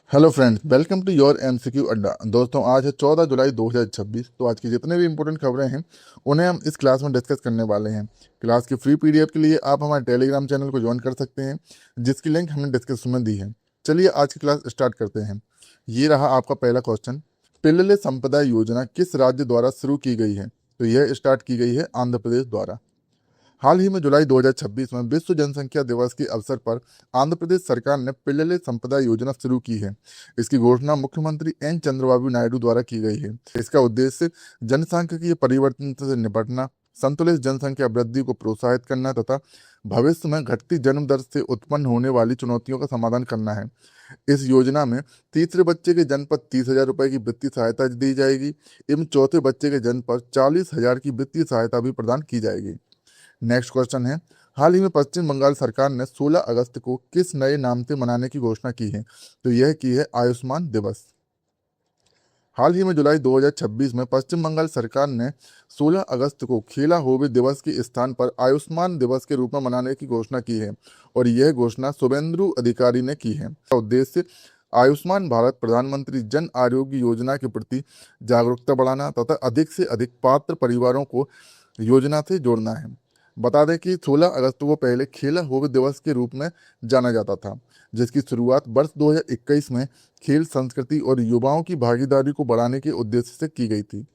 Hello friends, welcome to your MCQ Adda. दोस्तों, आज है 14 जुलाई 2026। तो आज की जितने भी इंपॉर्टेंट खबरें हैं उन्हें हम इस क्लास में डिस्कस करने वाले हैं। क्लास की फ्री पीडीएफ के लिए आप हमारे टेलीग्राम चैनल को ज्वाइन कर सकते हैं, जिसकी लिंक हमने डिस्क्रिप्शन में दी है। चलिए आज की क्लास स्टार्ट करते हैं। ये रहा आपका पहला क्वेश्चन। पिल्ले संपदा योजना किस राज्य द्वारा शुरू की गई है? तो यह स्टार्ट की गई है आंध्र प्रदेश द्वारा। हाल ही में जुलाई 2026 में विश्व जनसंख्या दिवस के अवसर पर आंध्र प्रदेश सरकार ने पिल्ले संपदा योजना शुरू की है। इसकी घोषणा मुख्यमंत्री एन चंद्रबाबू नायडू द्वारा की गई है। इसका उद्देश्य जनसांख्यिकीय परिवर्तन से निपटना, संतुलित जनसंख्या वृद्धि को प्रोत्साहित करना तथा भविष्य में घटती जन्म दर से उत्पन्न होने वाली चुनौतियों का समाधान करना है। इस योजना में तीसरे बच्चे के जन्म पर 30,000 रुपये की वित्तीय सहायता दी जाएगी एवं चौथे बच्चे के जन्म पर 40,000 की वित्तीय सहायता भी प्रदान की जाएगी। नेक्स्ट क्वेश्चन है, हाल ही में पश्चिम बंगाल सरकार ने 16 अगस्त को किस नए नाम से मनाने की घोषणा की है? तो यह की है आयुष्मान दिवस। हाल ही में जुलाई 2026 में पश्चिम बंगाल सरकार ने 16 अगस्त को खेला होवे दिवस के स्थान पर आयुष्मान दिवस के रूप में मनाने की घोषणा की है और यह घोषणा शुभेंदु अधिकारी ने की है। इसका उद्देश्य आयुष्मान भारत प्रधानमंत्री जन आरोग्य योजना के प्रति जागरूकता बढ़ाना तथा अधिक से अधिक पात्र परिवारों को योजना से जोड़ना है। बता दें कि 16 अगस्त को पहले खेला होवे दिवस के रूप में जाना जाता था, जिसकी शुरुआत वर्ष 2021 में खेल संस्कृति और युवाओं की भागीदारी को बढ़ाने के उद्देश्य से की गई थी।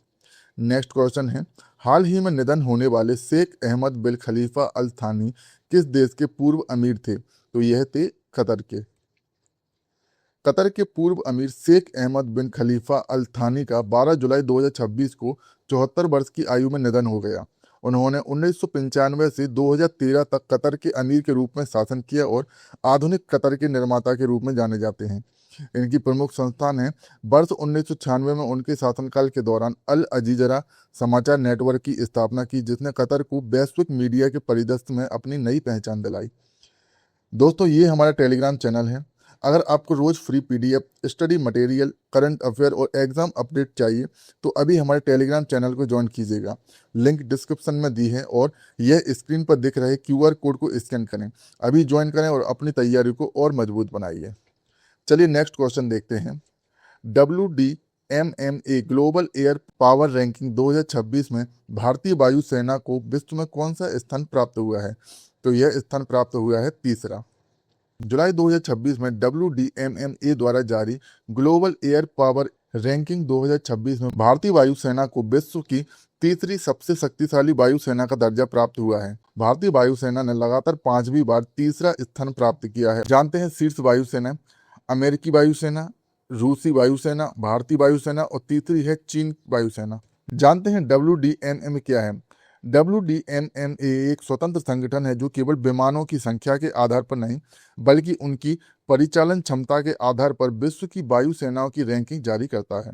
नेक्स्ट क्वेश्चन है, हाल ही में निधन होने वाले शेख अहमद बिन खलीफा अल थानी किस देश के पूर्व अमीर थे? तो यह थे कतर के। कतर के पूर्व अमीर शेख अहमद बिन खलीफा अल थानी का 12 जुलाई 2026 को 74 वर्ष की आयु में निधन हो गया। उन्होंने 1995 से 2013 तक कतर के अमीर के रूप में शासन किया और आधुनिक कतर के निर्माता के रूप में जाने जाते हैं। इनकी प्रमुख संस्था ने वर्ष 1996 में उनके शासनकाल के दौरान अल अजीजरा समाचार नेटवर्क की स्थापना की, जिसने कतर को वैश्विक मीडिया के परिदृश्य में अपनी नई पहचान दिलाई। दोस्तों, ये हमारा टेलीग्राम चैनल है। अगर आपको रोज़ free PDF, study material, current affair और एग्जाम अपडेट चाहिए तो अभी हमारे टेलीग्राम चैनल को ज्वाइन कीजिएगा। लिंक डिस्क्रिप्शन में दी है और यह स्क्रीन पर दिख रहे क्यूआर कोड को स्कैन करें। अभी ज्वाइन करें और अपनी तैयारी को और मजबूत बनाइए। चलिए नेक्स्ट क्वेश्चन देखते हैं। WDMMA global air power ranking 2026 में भारतीय वायुसेना को विश्व में कौन सा स्थान प्राप्त हुआ है? तो यह स्थान प्राप्त हुआ है तीसरा। जुलाई 2026 में WDMMA द्वारा जारी ग्लोबल एयर पावर रैंकिंग 2026 में भारतीय वायुसेना को विश्व की तीसरी सबसे शक्तिशाली वायुसेना का दर्जा प्राप्त हुआ है। भारतीय वायुसेना ने लगातार 5वीं बार तीसरा स्थान प्राप्त किया है। जानते हैं शीर्ष वायुसेना। अमेरिकी वायुसेना, रूसी वायुसेना, भारतीय वायुसेना और तीसरी है चीन वायुसेना। जानते हैं WDMMA क्या है? WDMMA एक स्वतंत्र संगठन है जो केवल विमानों की संख्या के आधार पर नहीं, बल्कि उनकी परिचालन क्षमता के आधार पर विश्व की वायुसेनाओं की रैंकिंग जारी करता है।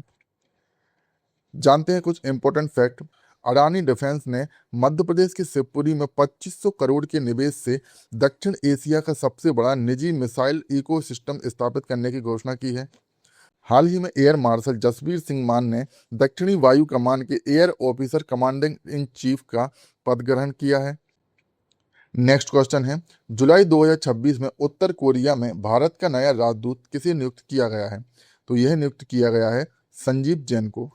जानते हैं कुछ इंपॉर्टेंट फैक्ट। अडानी डिफेंस ने मध्य प्रदेश के शिवपुरी में 2500 करोड़ के निवेश से दक्षिण एशिया का सबसे बड़ा निजी मिसाइल इकोसिस्टम स्थापित करने की घोषणा की है। हाल ही में एयर मार्शल जसबीर सिंह मान ने दक्षिणी वायु कमान के air officer commanding in chief का पद ग्रहण किया है। नेक्स्ट क्वेश्चन है, जुलाई 2026 में उत्तर कोरिया में भारत का नया राजदूत किसे नियुक्त किया गया है? तो यह नियुक्त किया गया है संजीव जैन को।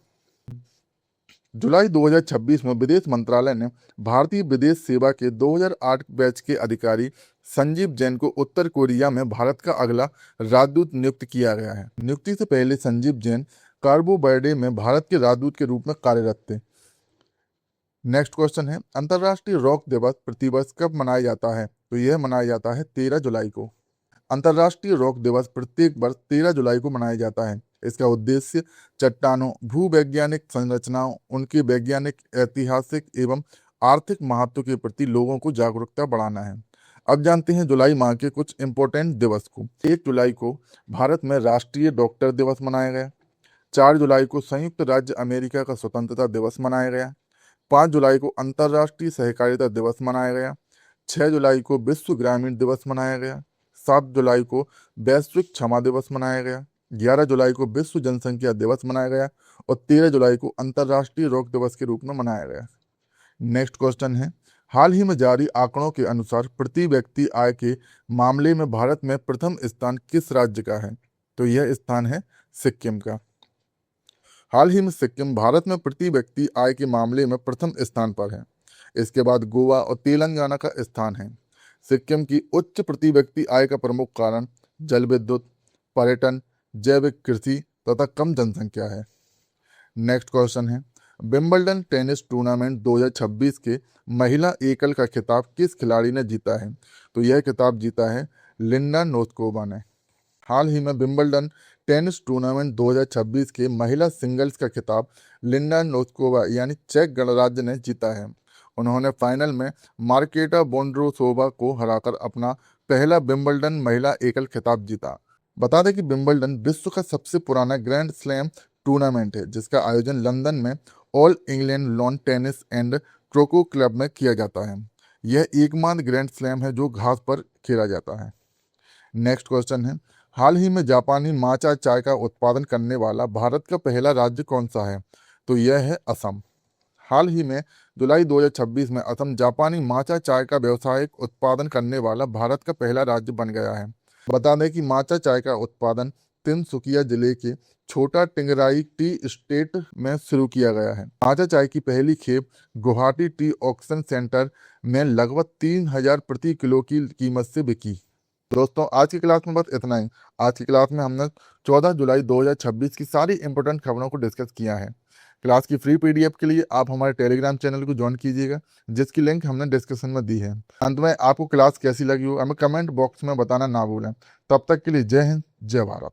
जुलाई 2026 में विदेश मंत्रालय ने भारतीय विदेश सेवा के 2008 बैच के अधिकारी संजीव जैन को उत्तर कोरिया में भारत का अगला राजदूत नियुक्त किया गया है। नियुक्ति से पहले संजीव जैन कार्बो बर्डे में भारत के राजदूत के रूप में कार्यरत थे। नेक्स्ट क्वेश्चन है, अंतर्राष्ट्रीय रॉक दिवस प्रतिवर्ष कब मनाया जाता है? तो यह मनाया जाता है 13 जुलाई को। अंतर्राष्ट्रीय रॉक दिवस प्रत्येक वर्ष 13 जुलाई को मनाया जाता है। इसका उद्देश्य चट्टानों, भूवैज्ञानिक संरचनाओं, उनके वैज्ञानिक, ऐतिहासिक एवं आर्थिक महत्व के प्रति लोगों को जागरूकता बढ़ाना है। अब जानते हैं जुलाई माह के कुछ इंपॉर्टेंट दिवस को। 1 जुलाई को भारत में राष्ट्रीय डॉक्टर दिवस मनाया गया। 4 जुलाई को संयुक्त राज्य अमेरिका का स्वतंत्रता दिवस मनाया गया। 5 जुलाई को अंतर्राष्ट्रीय सहकारिता दिवस मनाया गया। 6 जुलाई को विश्व ग्रामीण दिवस मनाया गया। 7 जुलाई को वैश्विक क्षमा दिवस मनाया गया। 11 जुलाई को विश्व जनसंख्या दिवस मनाया गया और 13 जुलाई को अंतर्राष्ट्रीय रॉक दिवस के रूप में मनाया गया। नेक्स्ट क्वेश्चन है, हाल ही में जारी आंकड़ों के अनुसार प्रति व्यक्ति आय के मामले में भारत में प्रथम स्थान किस राज्य का है? तो यह स्थान है सिक्किम का। हाल ही में सिक्किम भारत में प्रति व्यक्ति आय के मामले में प्रथम स्थान पर है। इसके बाद गोवा और तेलंगाना का स्थान है। सिक्किम की उच्च प्रति व्यक्ति आय का प्रमुख कारण जल विद्युत, पर्यटन, जैविक कृषि तथा कम जनसंख्या है। नेक्स्ट क्वेश्चन है, विंबलडन टेनिस टूर्नामेंट 2026 के महिला एकल का खिताब किस खिलाड़ी ने जीता है? तो यह खिताब जीता है लिंडा नोस्कोवा ने। हाल ही में विंबलडन टेनिस टूर्नामेंट 2026 के महिला सिंगल्स का खिताब लिंडा नोस्कोवा यानी चेक गणराज्य ने जीता है। उन्होंने फाइनल में मार्केटा बोंड्रोसोवा को हराकर अपना पहला विंबलडन महिला एकल खिताब जीता। बता दें कि विंबलडन विश्व का सबसे पुराना ग्रैंड स्लैम टूर्नामेंट है, जिसका आयोजन लंदन में all England lawn tennis and क्रोको club में किया जाता है। यह एकमात्र ग्रैंड स्लैम है जो घास पर खेला जाता है। नेक्स्ट क्वेश्चन है, हाल ही में जापानी माचा चाय का उत्पादन करने वाला भारत का पहला राज्य कौन सा है? तो यह है असम। हाल ही में जुलाई 2026 में असम जापानी माचा चाय का व्यावसायिक उत्पादन करने वाला भारत का पहला राज्य बन गया है। बता दें कि माचा चाय का उत्पादन तिनसुकिया जिले के छोटा टिंगराई टी स्टेट में शुरू किया गया है। माचा चाय की पहली खेप गुवाहाटी टी ऑक्शन सेंटर में लगभग 3000 प्रति किलो की कीमत से बिकी। दोस्तों, आज की क्लास में बस इतना ही। आज की क्लास में हमने 14 जुलाई 2026 की सारी इंपॉर्टेंट खबरों को डिस्कस किया है। क्लास की फ्री पीडीएफ के लिए आप हमारे टेलीग्राम चैनल को ज्वाइन कीजिएगा, जिसकी लिंक हमने डिस्क्रिप्शन में दी है। अंत में आपको क्लास कैसी लगी हो हमें कमेंट बॉक्स में बताना ना भूलें। तब तक के लिए जय हिंद, जय भारत।